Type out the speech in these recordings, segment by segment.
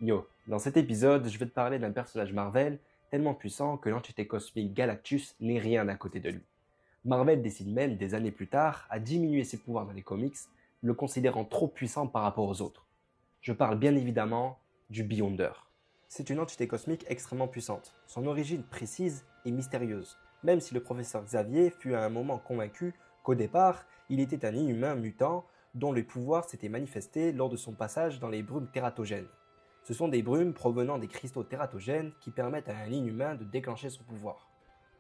Yo, dans cet épisode, je vais te parler d'un personnage Marvel tellement puissant que l'entité cosmique Galactus n'est rien à côté de lui. Marvel décide même, des années plus tard, à diminuer ses pouvoirs dans les comics, le considérant trop puissant par rapport aux autres. Je parle bien évidemment du Beyonder. C'est une entité cosmique extrêmement puissante. Son origine précise est mystérieuse, même si le professeur Xavier fut à un moment convaincu qu'au départ, il était un inhumain mutant dont le pouvoir s'était manifesté lors de son passage dans les brumes tératogènes. Ce sont des brumes provenant des cristaux tératogènes qui permettent à un inhumain de déclencher son pouvoir.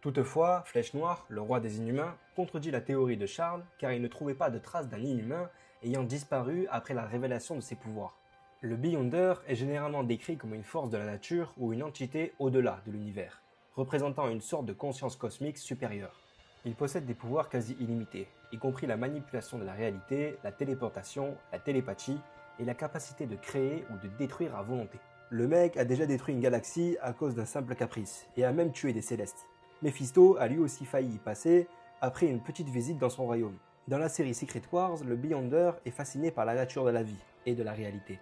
Toutefois, Flèche Noire, le roi des inhumains, contredit la théorie de Charles car il ne trouvait pas de traces d'un inhumain ayant disparu après la révélation de ses pouvoirs. Le Beyonder est généralement décrit comme une force de la nature ou une entité au-delà de l'univers, représentant une sorte de conscience cosmique supérieure. Il possède des pouvoirs quasi illimités, y compris la manipulation de la réalité, la téléportation, la télépathie et la capacité de créer ou de détruire à volonté. Le mec a déjà détruit une galaxie à cause d'un simple caprice, et a même tué des célestes. Mephisto a lui aussi failli y passer après une petite visite dans son royaume. Dans la série Secret Wars, le Beyonder est fasciné par la nature de la vie et de la réalité.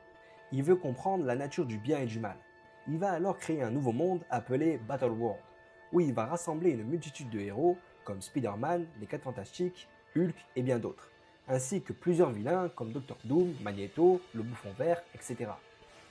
Il veut comprendre la nature du bien et du mal. Il va alors créer un nouveau monde appelé Battle World, où il va rassembler une multitude de héros comme Spider-Man, les 4 Fantastiques, Hulk et bien d'autres, ainsi que plusieurs vilains comme Dr. Doom, Magneto, le Bouffon Vert, etc.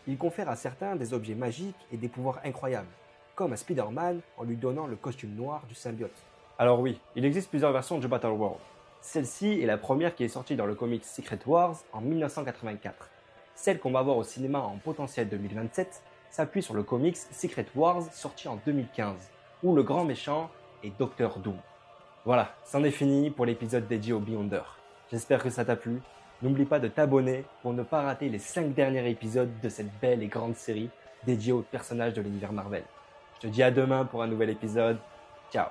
Il confère à certains des objets magiques et des pouvoirs incroyables, comme à Spider-Man en lui donnant le costume noir du symbiote. Alors oui, il existe plusieurs versions de Battle World. Celle-ci est la première qui est sortie dans le comic Secret Wars en 1984. Celle qu'on va voir au cinéma en potentiel 2027 s'appuie sur le comics Secret Wars sorti en 2015, où le grand méchant est Dr. Doom. Voilà, c'en est fini pour l'épisode dédié au Beyonder. J'espère que ça t'a plu. N'oublie pas de t'abonner pour ne pas rater les 5 derniers épisodes de cette belle et grande série dédiée aux personnages de l'univers Marvel. Je te dis à demain pour un nouvel épisode. Ciao.